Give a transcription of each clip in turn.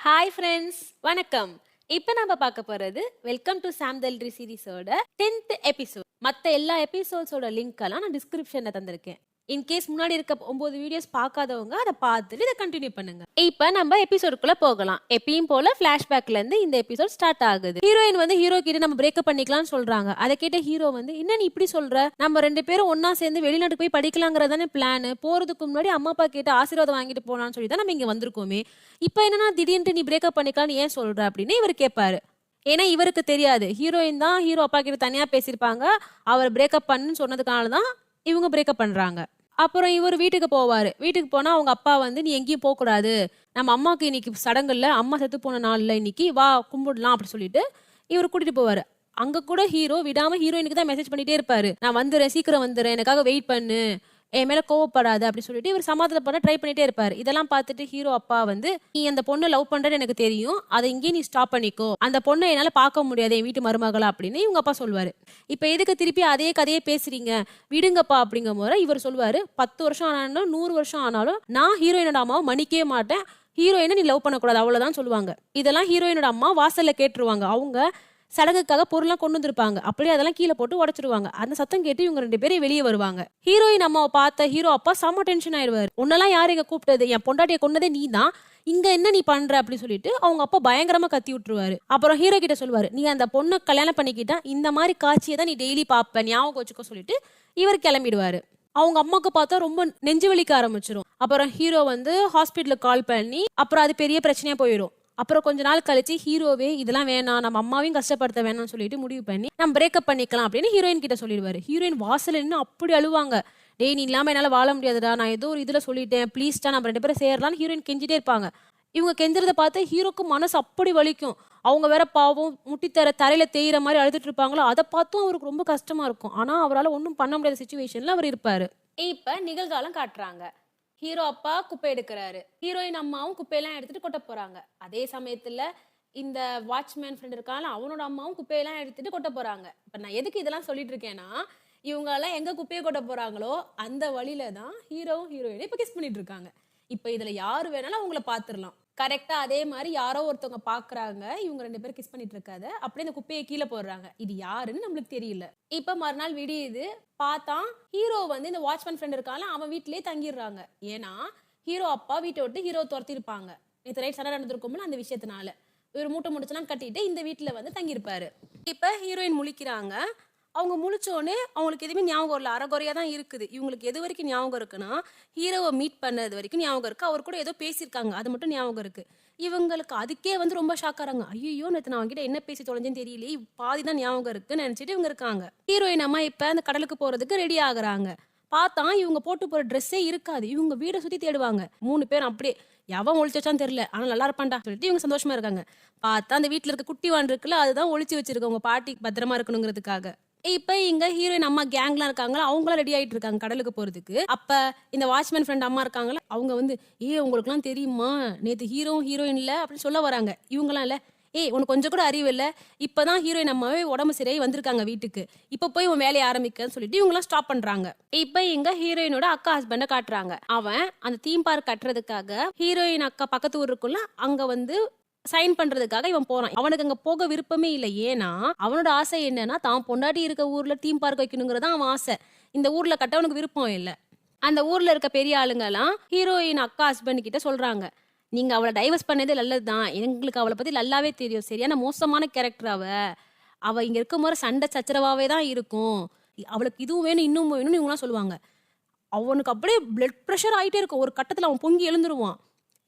Hi friends, வணக்கம். இப்போ நம்ம பார்க்க போறது வெல்கம் டு சாம் தல்ரி சீரிஸோட 10th எபிசோட். மற்ற எல்லா எபிசோட்ஸோட லிங்க் எல்லாம் நான் டிஸ்கிரிப்ஷன்ல தந்திருக்கேன். இன்கேஸ் முன்னாடி இருக்க 9 வீடியோஸ் பார்க்காதவங்க அதை பார்த்துட்டு இதை கண்டினியூ பண்ணுங்க. இப்போ நம்ம எபிசோடுக்குள்ள போகலாம். எப்பயும் போல பிளாஷ்பேக்ல இருந்து இந்த எபிசோட் ஸ்டார்ட் ஆகுது. ஹீரோயின் வந்து ஹீரோ கிட்ட நம்ம பிரேக்கப் பண்ணிக்கலாம்னு சொல்றாங்க. அதை கேட்ட ஹீரோ வந்து என்ன நீ இப்படி சொல்ற, நம்ம 2 பேரும் ஒன்னா சேர்ந்து வெளிநாட்டுக்கு போய் படிக்கலாங்கிறதானே பிளான். போறதுக்கு முன்னாடி அம்மா அப்பா கிட்ட ஆசீர்வாதம் வாங்கிட்டு போனான்னு சொல்லி தான் நம்ம இங்க வந்திருக்கோமே. இப்போ என்னன்னா திடீர்னு நீ பிரேக்கப் பண்ணிக்கலாம்னு ஏன் சொல்ற அப்படின்னு இவர் கேட்பாரு. ஏன்னா இவருக்கு தெரியாது ஹீரோயின் தான் ஹீரோ அப்பா கிட்ட தனியா பேசியிருப்பாங்க. அவர் பிரேக்கப் பண்ணுன்னு சொன்னதுனால தான் இவங்க பிரேக்கப் பண்றாங்க. அப்புறம் இவர் வீட்டுக்கு போவாரு. வீட்டுக்கு போனா அவங்க அப்பா வந்து நீ எங்கேயும் போக கூடாது, நம்ம அம்மாவுக்கு இன்னைக்கு சடங்குல, அம்மா செத்து போன நாள்ல இன்னைக்கு வா கும்பிடலாம் அப்படி சொல்லிட்டு இவர் கூட்டிட்டு போவாரு. அங்க கூட ஹீரோ விடாம ஹீரோயினுக்கு தான் மெசேஜ் பண்ணிட்டே இருப்பாரு. நான் வந்துடுறேன், சீக்கிரம் வந்துடுறேன், எனக்காக வெயிட் பண்ணு, என் மேல கோவப்படாது அப்படி சொல்லிட்டு இவர் சமாதானம் பண்ண ட்ரை பண்ணிட்டே இருப்பாரு. இதெல்லாம் பார்த்துட்டு ஹீரோ அப்பா வந்து நீ அந்த பொண்ணை லவ் பண்றேன்னு எனக்கு தெரியும், அதை இங்கேயே நீ ஸ்டாப் பண்ணிக்கோ, அந்த பொண்ணை என்னால பார்க்க முடியாது என் வீட்டு மருமகளா அப்படின்னு இவங்க அப்பா சொல்லுவாரு. இப்ப எதுக்கு திருப்பி அதே கதையே பேசுறீங்க, விடுங்கப்பா அப்படிங்கும் போது இவர் சொல்லுவாரு 10 வருஷம் ஆனாலும் 100 வருஷம் ஆனாலும் நான் ஹீரோயினோட அம்மாவை மன்னிக்கவே மாட்டேன், ஹீரோயினை நீ லவ் பண்ணக்கூடாது அவ்வளவுதான் சொல்லுவாங்க. இதெல்லாம் ஹீரோயினோட அம்மா வாசல்ல கேட்டுருவாங்க. அவங்க சடங்குக்காக பொருள்லாம் கொண்டு வந்திருப்பாங்க. அப்படியே அதெல்லாம் கீழே போட்டு உடைச்சிருவாங்க. அந்த சத்தம் கேட்டு இவங்க 2 பேரும் வெளியே வருவாங்க. ஹீரோயின் அம்மாவை பார்த்த ஹீரோ அப்பா செம்ம டென்ஷன் ஆயிடுவாரு. உன்னெல்லாம் யாரு இங்க கூப்பிட்டது, என் பொண்டாட்டியை கொண்டதே நீ தான், இங்க என்ன நீ பண்ற அப்படின்னு சொல்லிட்டு அவங்க அப்பா பயங்கரமா கத்தி விட்டுருவாரு. அப்புறம் ஹீரோ கிட்ட சொல்லுவாரு, நீ அந்த பொண்ணை கல்யாணம் பண்ணிக்கிட்டா இந்த மாதிரி காட்சியை தான் நீ டெய்லி பாப்ப, ஞாபகம் வச்சுக்கோ சொல்லிட்டு இவர் கிளம்பிடுவாரு. அவங்க அம்மாவுக்கு பார்த்தா ரொம்ப நெஞ்சு வலிக்க ஆரம்பிச்சிடும். அப்புறம் ஹீரோ வந்து ஹாஸ்பிட்டலுக்கு கால் பண்ணி அப்புறம் அது பெரிய பிரச்சனையா போயிடும். அப்புறம் கொஞ்ச நாள் கழிச்சு ஹீரோவே இதெல்லாம் வேணாம், நம்ம அம்மாவையும் கஷ்டப்படுத்த வேணாம்னு சொல்லிட்டு முடிவு பண்ணி நம்ம பிரேக்கப் பண்ணிக்கலாம் அப்படின்னு ஹீரோயின் கிட்ட சொல்லிடுவாரு. ஹீரோயின் வாசல் நின்று அப்படி அழுவாங்க. டேய் நீ இல்லாம என்னால வாழ முடியாதுடா, நான் ஏதோ ஒரு இதுல சொல்லிட்டேன், ப்ளீஸ்டா நம்ம 2 பேரும் சேரலாம்னு ஹீரோயின் கெஞ்சிட்டே இருப்பாங்க. இவங்க கெஞ்சுறத பார்த்து ஹீரோக்கு மனசு அப்படி வலிக்கும். அவங்க வேற பாவம் முட்டித்தர தரையில தேயிற மாதிரி அழுதுட்டு இருப்பாங்களோ, அதை பார்த்தும் அவருக்கு ரொம்ப கஷ்டமா இருக்கும். ஆனா அவரால் ஒன்றும் பண்ண முடியாத சுச்சுவேஷன்ல அவர் இருப்பாரு. இப்ப நிகழ்காலம் காட்டுறாங்க. ஹீரோ அப்பா குப்பை எடுக்கிறாரு, ஹீரோயின் அம்மாவும் குப்பையெல்லாம் எடுத்துட்டு கொட்ட போறாங்க. அதே சமயத்துல இந்த வாட்ச்மேன் ஃப்ரெண்ட் இருக்காங்க, அவனோட அம்மாவும் குப்பையெல்லாம் எடுத்துட்டு கொட்ட போறாங்க. இப்ப நான் எதுக்கு இதெல்லாம் சொல்லிட்டு இருக்கேன்னா, இவங்க எல்லாம் எங்க குப்பையை கொட்ட போறாங்களோ அந்த வழியில தான் ஹீரோவும் ஹீரோயினும் இப்ப கிஸ் பண்ணிட்டு இருக்காங்க. இப்ப இதுல யாரு வேணாலும் அவங்கள பாத்துரலாம். கரெக்டா அதே மாதிரி யாரோ ஒருத்தவங்க பாக்குறாங்க, இவங்க 2 பேரும் கிஸ் பண்ணிட்டு இருக்காத, அப்படியே இந்த குப்பையை கீழே போடுறாங்க. இது யாருன்னு நம்மளுக்கு தெரியல. இப்ப மறுநாள் விடியுது. பார்த்தா ஹீரோ வந்து இந்த வாட்ச்மேன் ஃப்ரெண்ட் இருக்கால அவன் வீட்லயே தங்கிடுறாங்க. ஏன்னா ஹீரோ அப்பா வீட்டை விட்டு ஹீரோ துரத்தி இருப்பாங்க. நேற்று ரைட் சண்டை நடந்திருக்கும்ல, அந்த விஷயத்தினால இவர் மூட்டை முடிச்செல்லாம் கட்டிட்டு இந்த வீட்டுல வந்து தங்கியிருப்பாரு. இப்ப ஹீரோயின் முழிக்கிறாங்க. அவங்க முழிச்சோடனே அவங்களுக்கு எதுவுமே ஞாபகம் வரல, அறகுறையா தான் இருக்குது. இவங்களுக்கு எது வரைக்கும் ஞாபகம் இருக்குன்னா, ஹீரோவை மீட் பண்ணது வரைக்கும் ஞாபகம் இருக்கு, அவர் கூட ஏதோ பேசியிருக்காங்க அது மட்டும் ஞாபகம் இருக்கு. இவங்களுக்கு அதுக்கே வந்து ரொம்ப ஷாக் ஆறாங்க. ஐயோ நேற்று நான் அவங்ககிட்ட என்ன பேசி தொலைஞ்சேன்னு தெரியலையே, பாதி தான் ஞாபகம் இருக்குன்னு நினைச்சிட்டு இவங்க இருக்காங்க. ஹீரோயின் அம்மா இப்ப அந்த கடலுக்கு போறதுக்கு ரெடி ஆகுறாங்க. பார்த்தா இவங்க போட்டு போற ட்ரெஸ்ஸே இருக்காது. இவங்க வீடை சுத்தி தேடுவாங்க. 3 பேரும் அப்படியே எவன் ஒழிச்சு வச்சான்னு தெரியல, ஆனா நல்லா இருப்பான்டா சொல்லிட்டு இவங்க சந்தோஷமா இருக்காங்க. பார்த்தா அந்த வீட்டுல இருக்க குட்டி வான் இருக்குல்ல, அதுதான் ஒழிச்சு வச்சிருக்க உங்க பாட்டி பத்திரமா இருக்கணுங்கிறதுக்காக. இப்ப இங்க ஹீரோயின் அம்மா கேங்லாம் இருக்காங்களா, அவங்களாம் ரெடி ஆயிட்டு இருக்காங்க கடலுக்கு போறதுக்கு. அப்ப இந்த வாட்ச்மேன் ஃப்ரெண்ட் அம்மா இருக்காங்களா, அவங்க வந்து உங்களுக்கு எல்லாம் தெரியுமா நேத்து ஹீரோவும் ஹீரோயின் இல்ல அப்படின்னு சொல்ல வராங்க. இவங்கலாம் இல்ல, உனக்கு கொஞ்சம் கூட அறிவு இல்ல, இப்பதான் ஹீரோயின் அம்மாவே உடம்பு சரியாயி வந்திருக்காங்க வீட்டுக்கு, இப்ப போய் உன் வேலையை ஆரம்பிக்கன்னு சொல்லிட்டு இவங்கலாம் ஸ்டாப் பண்றாங்க. இப்ப இங்க ஹீரோயினோட அக்கா ஹஸ்பண்ட காட்டுறாங்க. அவன் அந்த தீம் பார்க் கட்டுறதுக்காக ஹீரோயின் அக்கா பக்கத்து ஊர் இருக்குல்ல, அங்க வந்து சைன் பண்றதுக்காக இவன் போறான். அவனுக்கு அங்க போக விருப்பமே இல்லை. ஏன்னா அவனோட ஆசை என்னன்னா, தான் பொண்டாட்டி இருக்க ஊர்ல தீம் பார்க் வைக்கணுங்கிறதா அவன் ஆசை. இந்த ஊர்ல கட்ட அவனுக்கு விருப்பம் இல்லை. அந்த ஊர்ல இருக்க பெரிய ஆளுங்க எல்லாம் ஹீரோயின் அக்கா ஹஸ்பண்ட் கிட்ட சொல்றாங்க, நீங்க அவளை டைவர்ஸ் பண்ணதே நல்லதுதான், எங்களுக்கு அவளை பத்தி நல்லாவே தெரியும், சரியான மோசமான கேரக்டர் அவ இங்க இருக்கும் போது சண்டை சச்சரவாவே தான் இருக்கும், அவளுக்கு இதுவும் வேணும் இன்னும் வேணும்னு இவங்கலாம் சொல்லுவாங்க. அவனுக்கு அப்படியே பிளட் ப்ரெஷர் ஆயிட்டே இருக்கும். ஒரு கட்டத்துல அவன் பொங்கி எழுந்துருவான்.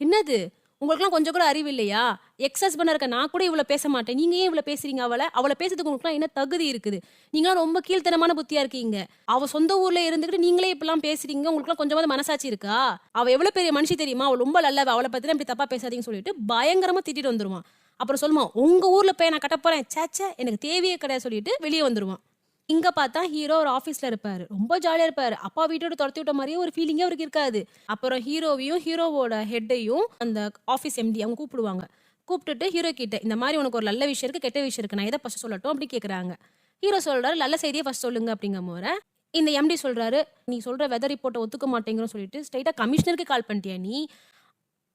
என்னது உங்களுக்குலாம் கொஞ்சம் கூட அறிவு இல்லையா, எக்ஸ் ஹஸ்பண்டா இருக்க நான் கூட இவ்வளவு பேச மாட்டேன், நீங்க ஏன் இவ்வளவு பேசுறீங்க, அவளை பேசுறதுக்கு உங்களுக்குலாம் என்ன தகுதி இருக்குது, நீங்களாம் ரொம்ப கீழ்த்தனமான புத்தியா இருக்கீங்க, அவ சொந்த ஊர்ல இருந்துகிட்டு நீங்களே இப்பெல்லாம் பேசுறீங்க, உங்களுக்குலாம் கொஞ்சமாவது மனசாட்சி இருக்கா, அவ எவ்வளவு பெரிய மனுஷி தெரியுமா, அவள் ரொம்ப நல்லவ, அவளை பத்தி இப்படி தப்பா பேசாதீங்கன்னு சொல்லிட்டு பயங்கரமா திட்டிட்டு வந்துருவான். அப்புறம் சொல்லுவான், உங்க ஊர்ல போய் நான் கட்ட போறேன், சேச்சே எனக்கு தேவையே கிடையாது சொல்லிட்டு வெளியே வந்துருவான். இங்க பார்த்தா ஹீரோ ஒரு ஆபீஸ்ல இருப்பாரு, ரொம்ப ஜாலியா இருப்பாரு. அப்பா வீட்டோட துரத்தி விட்ட மாதிரியே ஒரு ஃபீலிங்கே அவருக்கு இருக்காது. அப்புறம் ஹீரோவையும் ஹீரோவோட ஹெட்டையும் அந்த ஆபீஸ் எம்டி அவங்க கூப்பிடுவாங்க. கூப்பிட்டுட்டு ஹீரோ கிட்ட இந்த மாதிரி உனக்கு ஒரு நல்ல விஷயம் இருக்கு, கெட்ட விஷயம் இருக்கு, நான் எதை ஃபர்ஸ்ட் சொல்லட்டும் அப்படி கேக்குறாங்க. ஹீரோ சொல்றாரு, நல்ல செய்தியை ஃபர்ஸ்ட் சொல்லுங்க அப்படிங்கும் போது இந்த எம்டி சொல்றாரு, நீ சொல்ற வெதர் ரிப்போர்ட்டை ஒத்துக்க மாட்டேங்கிறோம் சொல்லிட்டு ஸ்ட்ரைட்டா கமிஷனருக்கு கால் பண்ணிட்டியா நீ,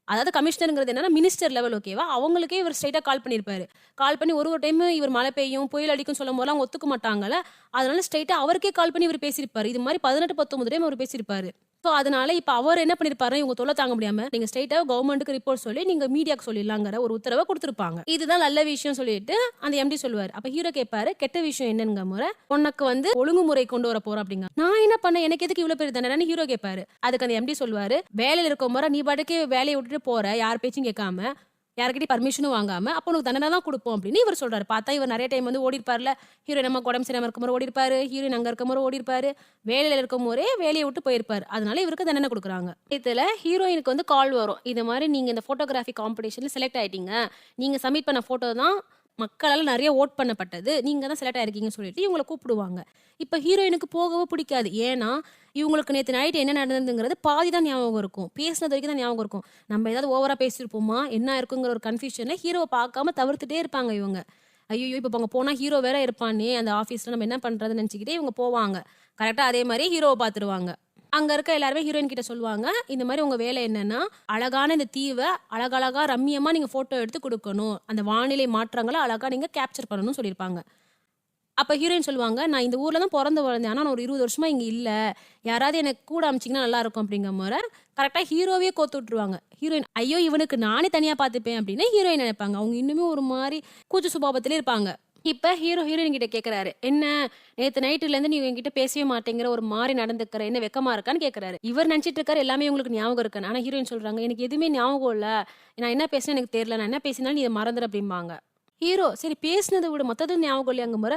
அதாவது கமிஷனருங்கிறது என்னன்னா மினிஸ்டர் லெவல், ஓகேவா? அவங்களுக்கே இவர் ஸ்ட்ரைட்டா கால் பண்ணியிருப்பாரு. கால் பண்ணி ஒரு டைம் இவர் மழை பெய்யும், புயல் அடிக்கும்னு சொல்லும்போதெல்லாம் அவங்க ஒத்துக்க மாட்டாங்கல்ல. அதனால ஸ்ட்ரைட்டா அவருக்கே கால் பண்ணி இவர் பேசியிருப்பாரு. இது மாரி 18, 19 டைம் அவர் பேசியிருப்பாரு. ஸோ அதனால இப்ப அவர் என்ன பண்ணியிருப்பாருன்னா, இவங்க தொல்ல தாங்க முடியாம, நீங்க ஸ்ட்ரெயிட்டா கவர்மெண்ட்க்கு ரிப்போர்ட் சொல்லி, நீங்க மீடியாக்கு சொல்லிடலாங்கிற ஒரு உத்தரவ குடுத்திருப்பாங்க. இதுதான் நல்ல விஷயம் சொல்லிட்டு அந்த எம்டி சொல்லுவாரு. அப்ப ஹீரோ கேட்பாரு, கெட்ட விஷயம் என்னங்க முறை? உனக்கு வந்து ஒழுங்குமுறை கொண்டு வர போறோம் அப்படிங்க. நான் என்ன பண்ணேன்? எனக்கு எதுக்கு இவ்வளவு பெரிய தண்டனைன்னு ஹீரோ கேட்பாரு. அதுக்கு அந்த எம்டி சொல்லுவாரு, வேலையில இருக்கும் முறை நீ பாட்டுக்கு வேலையை விட்டுட்டு போற, யார் பேச்சும் கேட்காம, யார்கிட்டயும் பர்மிஷனும் வாங்காம, அப்ப உனக்கு தண்டனை தான் குடுப்போம் அப்படின்னு இவர் சொல்றாரு. பார்த்தா இவர் நெறைய டைம் வந்து ஓடிருப்பார்ல. ஹீரோயின் நமக்கு உடம்பு சரியில்லாம இருக்கும்போது ஓடிருப்பாரு. ஹீரோயின் அங்க இருக்கும்போது ஓடிருப்பாரு. வேலையில இருக்கும்போதே வேலைய விட்டு போயிருப்பாரு. அதனால இவருக்கு தண்டனை குடுக்குறாங்க. இதுல ஹீரோயினுக்கு வந்து கால் வரும். இது மாரி நீங்க இந்த போட்டோகிராஃபி காம்படிஷன்ல செலக்ட் ஆயிட்டீங்க. நீங்க சப்மிட் பண்ண போட்டோ தான் மக்களால நெறைய வோட் பண்ணப்பட்டது. நீங்க தான் செலக்ட் ஆயிருக்கீங்கன்னு சொல்லிட்டு இவங்கள கூப்பிடுவாங்க. இப்ப ஹீரோயினுக்கு போகவே பிடிக்காது. ஏன்னா, இவங்களுக்கு நேத்து நைட் என்ன நடந்ததுங்கிறது பாதி தான் ஞாபகம் இருக்கும். பேசினது வரைக்கும் தான் ஞாபகம் இருக்கும். நம்ம ஏதாவது ஓவரா பேசியிருப்போமா? என்ன இருக்குங்கிற ஒரு கன்ஃப்யூஷன்ல ஹீரோவ பார்க்காம தவிர்த்துட்டே இருப்பாங்க இவங்க. ஐய்யய்யோ! இப்ப அங்க போனா ஹீரோ வேற இருப்பானே அந்த ஆஃபீஸ்ல நம்ம என்ன பண்றதுன்னு நெனச்சுக்கிட்டே இவங்க போவாங்க. கரெக்ட்டா அதே மாரி ஹீரோவ பார்த்துருவாங்க. அங்க இருக்க எல்லாருமே ஹீரோயின் கிட்ட சொல்லுவாங்க, இந்த மாரி உங்க வேலை என்னன்னா, அழகான இந்த தீவ அழகழகா ரம்மியமா நீங்க ஃபோட்டோ எடுத்து குடுக்கணும். அந்த வானிலை மாற்றங்கள அழகா நீங்க கேப்சர் பண்ணணும்னு சொல்லியிருப்பாங்க. அப்ப ஹீரோயின் சொல்லுவாங்க, "நான் இந்த ஊர்ல தான் பொறந்து வளர்ந்தேன். ஆனா நான் ஒரு 20 வருஷமா இங்க இல்ல. யாராவது எனக்கு கூட அனுப்பிச்சீங்கன்னா நல்லா இருக்கும்." அப்படிங்கிற மாரி கரெக்ட்டா ஹீரோவே கோத்து விட்டுருவாங்க. ஹீரோயின், "ஐயோ! இவனுக்கு நானே தனியா பார்த்துப்பேன்." அப்படின்னு ஹீரோயின் நெனைப்பாங்க. அவங்க இன்னுமே ஒரு மாரி கூச்ச சுபாவத்திலே இருப்பாங்க. இப்ப ஹீரோயின் கிட்ட கேட்கறாரு. "என்ன நேத்து நைட்லேருந்து நீ என்கிட்ட பேசவே மாட்டேங்கிற, ஒரு மாரி நடந்துக்கிற. என்ன வெட்கமா இருக்கான்னு?" கேட்கறாரு. இவர் நெனச்சிட்டு இருக்காரு எல்லாமே உங்களுக்கு ஞாபகம் இருக்குன்னு. ஆனா ஹீரோயின் சொல்றாங்க, "எனக்கு எதுவுமே ஞாபகம் இல்ல. நான் என்ன பேசினேன்னு எனக்கு தெரியல. நான் என்ன பேசினாலும் நீ இத மறந்துரு." அப்படிம்பாங்க. ஹீரோ, "சரி பேசினத விடு. மத்தது ஞாபகம் இல்லையாங்க முற?"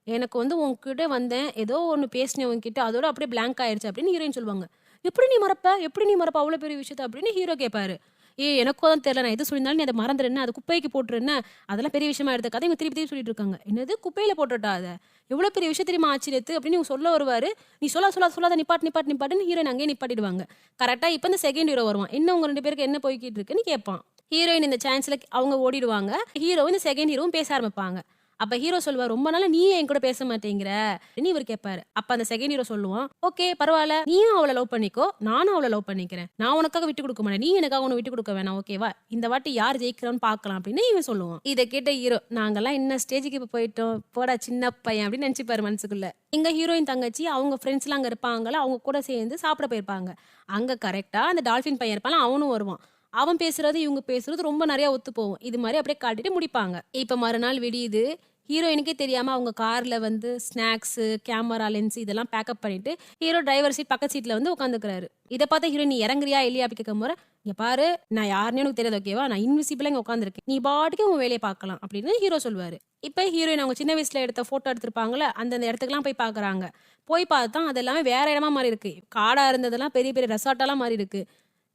"எனக்கு வந்து உன்கிட்ட வந்தேன். ஏதோ ஒண்ணு பேசினேன் உன்கிட்ட. அதோட அப்படியே பிளாங்க் ஆயிருச்சு." அப்படின்னு ஹீரோயின் சொல்லுவாங்க. "எப்படி நீ மறப்ப? எப்படி நீ மறப்ப அவ்வளோ பெரிய விஷயத்த?" அப்படின்னு ஹீரோ கேட்பாரு. "ஏய் எனக்கும் தான் தெரியல. நான் எது சொல்லியிருந்தாலும் நீ அத மறந்துரு என்ன? அத குப்பைக்கு போட்டுரு என்ன? அதெல்லாம் பெரிய விஷயமா எடுத்துக்காத." இவங்க திருப்பி திருப்பி சொல்லிட்டு இருக்காங்க. "என்னது குப்பையில போட்டுட்டா அத? எவ்வளோ பெரிய விஷயம் தெரியுமா ஆச்சு நேத்து?" அப்படின்னு இவங்க சொல்ல வருவாரு. "நீ சொல்லாத நிப்பாட்டு நிப்பாட்டு நிப்பாட்டுன்னு" ஹீரோயின் அங்கேயே நிப்பாட்டிடுவாங்க. கரெக்ட்டா இப்ப இந்த செகண்ட் ஹீரோ வருவான். "என்ன உங்க 2 பேருக்கு என்ன போய்க்கிட்டு இருக்குன்னு?" கேட்பான். ஹீரோயின் இந்த சான்ஸ்ல அவங்க ஓடிடுவாங்க. ஹீரோவும் இந்த செகண்ட் ஹீரோவும் பேச ஆரம்பிப்பாங்க. அப்ப ஹீரோ சொல்லுவாரு, "ரொம்ப நாளா நீ ஏன் என் கூட பேச மாட்டேங்கிற?" அப்படின்னு இவரு கேட்பாரு. அப்ப அந்த செகண்ட் ஹீரோ சொல்லுவான், "ஓகே பரவால்ல. நீயும் அவள லவ் பண்ணிக்கோ. நானும் அவள லவ் பண்ணிக்கிறேன். நான் உனக்காக விட்டு குடுக்க மாட்டேன். நீ எனக்காக ஒண்ணு விட்டு குடுக்க வேணாம். ஓகேவா? இந்த வாட்டி யார் ஜெயிக்கிறான்னு பார்க்கலாம்." அப்படின்னு இவன் சொல்லுவான். இத கேட்ட ஹீரோ, "நாங்கலாம் என்ன ஸ்டேஜ்க்கு இப்ப போயிட்டோம். போடா சின்ன பையன்." அப்படின்னு நெனச்சுப்பாரு மனசுக்குள்ள. இங்க ஹீரோயின் தங்கச்சி அவங்க ஃப்ரெண்ட்ஸ்லாம் அங்க இருப்பாங்கல்ல. அவங்க கூட சேர்ந்து சாப்பிட போயிருப்பாங்க. அங்க கரெக்ட்டா அந்த டால்பின் பையன் இருப்பான்ல அவனும் வருவான். அவன் பேசுறது, இவங்க பேசுறது ரொம்ப நெறைய ஒத்து போகும். இது மாரி அப்படியே காட்டிட்டு முடிப்பாங்க. இப்ப மறுநாள் விடியுது. ஹீரோயினுக்கே தெரியாம அவங்க கார்ல வந்து ஸ்நாக்ஸு, கேமரா லென்ஸ் இதெல்லாம் பேக்கப் பண்ணிட்டு, ஹீரோ டிரைவர் சீட் பக்கத்து சீட்ல வந்து உட்காந்துக்கிறாரு. இத பார்த்த ஹீரோயின், "நீ இறங்குறியா இல்லையா?" அப்படி கேட்கும்போது, "இங்க பாரு நான் யாருன்னே உனக்கு தெரியாது ஓகேவா? நான் இன்விசிபிளா இங்க உட்காந்துருக்கேன். நீ பாட்டுக்கு உன் வேலைய பார்க்கலாம்." அப்படின்னு ஹீரோ சொல்லுவாரு. இப்ப ஹீரோயின் அவங்க சின்ன வயசுல எடுத்த ஃபோட்டோ எடுத்திருப்பாங்கல்ல, அந்தந்த இடத்துக்குலாம் போய் பார்க்குறாங்க. போய் பார்த்தா அது எல்லாமே வேற இடமா மாறி இருக்கு. காடா இருந்ததெல்லாம் பெரிய பெரிய ரெசார்ட்டாலாம் மாறி இருக்கு.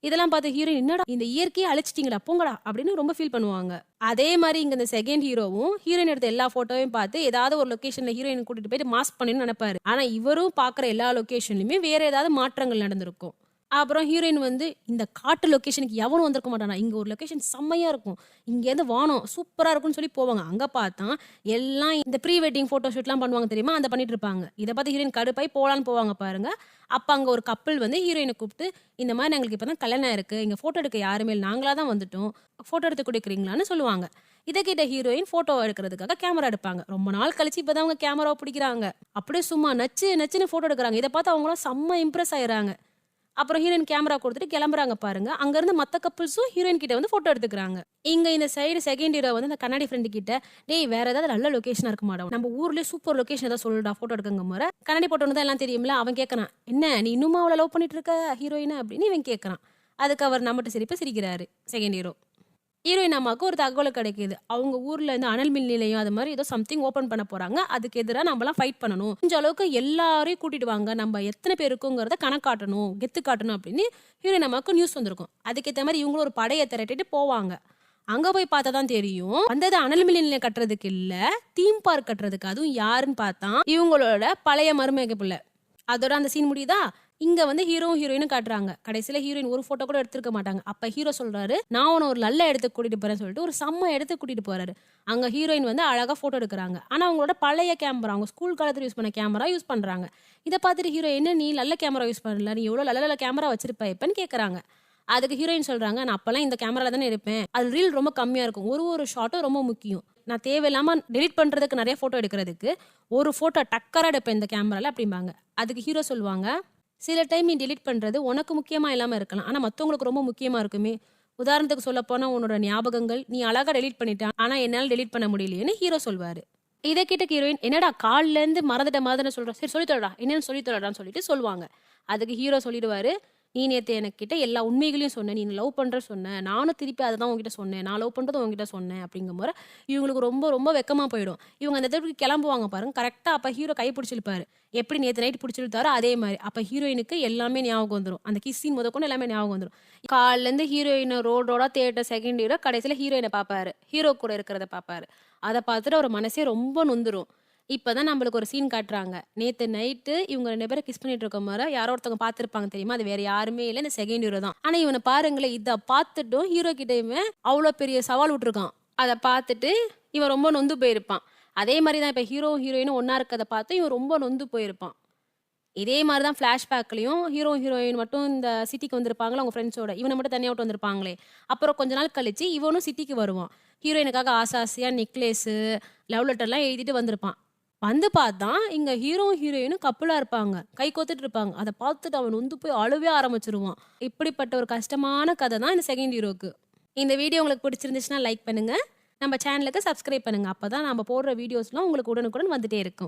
இதெல்லாம் பார்த்து ஹீரோயின், "என்னடா இந்த இயற்கையே அழிச்சிட்டீங்கடா போங்கடா" அப்படின்னு ரொம்ப ஃபீல் பண்ணுவாங்க. அதே மாரி இங்க இந்த செகண்ட் ஹீரோவும் ஹீரோயின் எடுத்த எல்லா ஃபோட்டோவையும் பார்த்து ஏதாவது ஒரு லொகேஷன்ல ஹீரோயின் கூட்டிட்டு போயிட்டு மாஸ்க் பண்ணணும்னு நெனைப்பாரு. ஆனா இவரும் பார்க்குற எல்லா லொகேஷன்லயுமே வேற ஏதாவது மாற்றங்கள் நடந்திருக்கும். அப்புறம் ஹீரோயின் வந்து, "இந்த காட்டு லொகேஷனுக்கு எவனும் வந்திருக்க மாட்டான்டா. இங்க ஒரு லொகேஷன் செம்மையா இருக்கும். இங்கேருந்து வானம் சூப்பரா இருக்கும்னு" சொல்லி போவாங்க. அங்க பார்த்தா எல்லாம் இந்த ப்ரீ வெட்டிங் ஃபோட்டோ ஷூட்லாம் பண்ணுவாங்க தெரியுமா? அத பண்ணிட்டு இருப்பாங்க. இத பார்த்து ஹீரோயின் கடுப்பாயி போலான்னு போவாங்க பாருங்க. அப்ப அங்க ஒரு கப்பிள் வந்து ஹீரோயின கூப்ட்டு, "இந்த மாரி எங்களுக்கு இப்ப தான் கல்யாணம் ஆயிருக்கு. இங்க ஃபோட்டோ எடுக்க யாருமே இல்ல. நாங்களா தான் வந்துட்டோம். ஃபோட்டோ எடுத்து குடுக்குறீங்களான்னு?" சொல்லுவாங்க. இத கேட்ட ஹீரோயின் ஃபோட்டோ எடுக்கிறதுக்காக கேமரா எடுப்பாங்க. ரொம்ப நாள் கழிச்சு இப்ப தான் அவங்க கேமராவ பிடிக்கிறாங்க. அப்படியே சும்மா நச்சு நச்சுன்னு ஃபோட்டோ எடுக்குறாங்க. இத பார்த்து அவங்கலாம் செம்ம இம்ப்ரெஸ் ஆயிர்றாங்க. அப்புறம் ஹீரோயின் கேமரா குடுத்துட்டு கிளம்புறாங்க பாருங்க. அங்க இருந்த மத்த கப்பிள்ஸும் ஹீரோயின் கிட்ட வந்து ஃபோட்டோ எடுத்துக்கிறாங்க. இங்க இந்த சைடு செகண்ட் ஹீரோ வந்து அந்த கண்ணாடி ஃப்ரெண்ட் கிட்ட, "டேய் வேற ஏதாவது நல்ல லொகேஷனா இருக்குமாடா? நம்ம ஊர்லயே சூப்பர் லொகேஷன் ஏதாவது சொல்லுடா ஃபோட்டோ எடுக்கங்கும்போது." கண்ணாடி போட்டவனுக்கு தான் எல்லாம் தெரியும்ல. அவன் கேட்கறான், "என்ன நீ இன்னுமா அவள லவ் பண்ணிட்டு இருக்க ஹீரோயின?" அப்படின்னு இவன் கேட்கறான். அதுக்கு அவர் நம்மட்ட சிரிக்கிறாரு செகண்ட் ஹீரோ. ஹீரோயின் அம்மாவுக்கு ஒரு தகவல் கிடைக்குது. அவங்க ஊர்ல இந்த அனல் மின் நிலையம் அது மாரி ஏதோ சம்திங் ஓப்பன் பண்ண போறாங்க. அதுக்கு எதிரா நம்மலாம் ஃபைட் பண்ணணும். முடிஞ்ச அளவுக்கு எல்லாரையும் கூட்டிட்டு வாங்க. நம்ம எத்தன பேர் இருக்கோங்கிறத கணக்காட்டணும், கெத்து காட்டணும் அப்படின்னு ஹீரோயின் அம்மாவுக்கு நியூஸ் வந்திருக்கும். அதுக்கேத்த மாரி இவங்களும் ஒரு படைய திரட்டிட்டு போவாங்க. அங்க போய் பார்த்தா தான் தெரியும். வந்தது அனல் மின் நிலையம் கட்டுறதுக்கு இல்ல, தீம் பார்க் கட்டுறதுக்கு. அதுவும் யாருன்னு பார்த்தா இவங்களோட பழைய மருமக புள்ள. அதோட அந்த சீன் முடியுதா? இங்க வந்து ஹீரோவும் ஹீரோயினும் காட்டுறாங்க. கடைசியில ஹீரோயின் ஒரு ஃபோட்டோ கூட எடுத்திருக்க மாட்டாங்க. அப்ப ஹீரோ சொல்றாரு, "நான் உன்ன ஒரு நல்ல இடத்துக்கு கூட்டிட்டு போறேன்னு" சொல்லிட்டு ஒரு செம்ம இடத்துக்கு கூட்டிட்டு போறாரு. அங்க ஹீரோயின் வந்து அழகா ஃபோட்டோ எடுக்குறாங்க. ஆனா அவங்களோட பழைய கேமரா, அவங்க ஸ்கூல் காலத்துல யூஸ் பண்ண கேமரா யூஸ் பண்றாங்க. இத பார்த்துட்டு ஹீரோ, "என்ன நீ நல்ல கேமரா யூஸ் பண்ணல? நீ எவ்வளோ நல்ல நல்ல கேமரா வச்சிருப்ப இப்பன்னு?" கேட்கறாங்க. அதுக்கு ஹீரோயின் சொல்றாங்க, நான் அப்பெல்லாம் இந்த கேமரால தானே இருப்பேன், அது ரீல் ரொம்ப கம்மியா இருக்கும், ஒரு ஷாட்டும் ரொம்ப முக்கியம், நான் தேவையில்லாம டெலிட் பண்றதுக்கு நிறைய போட்டோ எடுக்கிறதுக்கு ஒரு போட்டோ டக்கரா எடுப்பேன் இந்த கேமரால அப்படிம்பாங்க. அதுக்கு ஹீரோ சொல்லுவாங்க, சில டைம் நீ டெலிட் பண்றது உனக்கு முக்கியமா இல்லாம இருக்கலாம், ஆனா மத்தவங்களுக்கு ரொம்ப முக்கியமா இருக்குமே. உதாரணத்துக்கு சொல்ல போனா உன்னோட ஞாபகங்கள் நீ அழகா டெலிட் பண்ணிட்டான், ஆனா என்னால டெலிட் பண்ண முடியலையேன்னு ஹீரோ சொல்வாரு. இதை கேட்ட ஹீரோயின், என்னடா கால்ல இருந்து மறந்துட்ட சொல்ற, சரி சொல்லித்தரடா, என்னன்னு சொல்லித்தரடான்னு சொல்லிட்டு சொல்லுவாங்க. அதுக்கு ஹீரோ சொல்லிடுவாரு, நீ நேத்து எனக்கிட்ட எல்லா உண்மைகளையும் சொன்ன, நீ லவ் பண்ற சொன்ன, நானும் திருப்பி அதை தான் உங்ககிட்ட சொன்னேன், நான் லவ் பண்றது உங்ககிட்ட சொன்னேன் அப்படிங்கும் போது இவங்களுக்கு ரொம்ப ரொம்ப வெக்கமா போயிடும். இவங்க அந்த இடத்துக்கு கிளம்புவாங்க பாருங்க, கரெக்டா அப்ப ஹீரோ கை பிடிச்சிருப்பாரு, எப்படி நேத்து நைட் பிடிச்சிருத்தாரோ அதே மாதிரி. அப்ப ஹீரோயினுக்கு எல்லாமே ஞாபகம் வந்துடும், அந்த கிஸ்ஸின் முதற்கொண்டு எல்லாமே ஞாபகம் வந்துடும். காலில இருந்து ஹீரோயினை ரோடோட தேட்ட செகண்ட் ஹீரோ கடைசியில ஹீரோயினை பாப்பாரு, ஹீரோ கூட இருக்கிறத பாப்பாரு. அதை பார்த்துட்டு அவர் மனசே ரொம்ப நொந்துரும். இப்பதான் நம்மளுக்கு ஒரு சீன் காட்டுறாங்க, நேத்து நைட்டு இவங்க 2 பேரும் கிஸ் பண்ணிட்டு இருக்க மாதிரி யாரோ ஒருத்தவங்க பார்த்திருப்பாங்க தெரியுமா, அது வேற யாருமே இல்லை, இந்த செகண்ட் ஹீரோ தான். ஆனா இவனை பாருங்களேன், இதை பார்த்துட்டும் ஹீரோ கிட்ட இவன் அவ்வளோ பெரிய சவால் விட்டுருக்கான். அதை பார்த்துட்டு இவன் ரொம்ப நொந்து போயிருப்பான். அதே மாதிரி தான் இப்போ ஹீரோ ஹீரோயினும் ஒன்னா இருக்கிறத பார்த்து இவன் ரொம்ப நொந்து போயிருப்பான். இதே மாதிரி தான் ஃப்ளாஷ்பேக்லையும் ஹீரோயின் மட்டும் இந்த சிட்டிக்கு வந்திருப்பாங்களே அவங்க ஃப்ரெண்ட்ஸோட, இவனை மட்டும் தனியாக விட்டு வந்திருப்பாங்களே. அப்புறம் கொஞ்ச நாள் கழிச்சு இவனும் சிட்டிக்கு வருவான். ஹீரோயினுக்காக ஆசையாக நெக்லேஸு லவ் லெட்டர்லாம் எழுதிட்டு வந்திருப்பான். வந்து பார்த்தா இங்க ஹீரோயினும் கப்பலா இருப்பாங்க, கை கோத்துட்டு இருப்பாங்க. அதை பார்த்துட்டு அவன் வந்து போய் அழுவே ஆரம்பிச்சிருவான். இப்படிப்பட்ட ஒரு கஷ்டமான கதை தான் இந்த செகண்ட் ஹீரோக்கு. இந்த வீடியோ உங்களுக்கு பிடிச்சிருந்துச்சுன்னா லைக் பண்ணுங்க, நம்ம சேனலுக்கு சப்ஸ்கிரைப் பண்ணுங்க, அப்பதான் நம்ம போடுற வீடியோஸ்லாம் உங்களுக்கு உடனுக்குடன் வந்துட்டே இருக்கும்.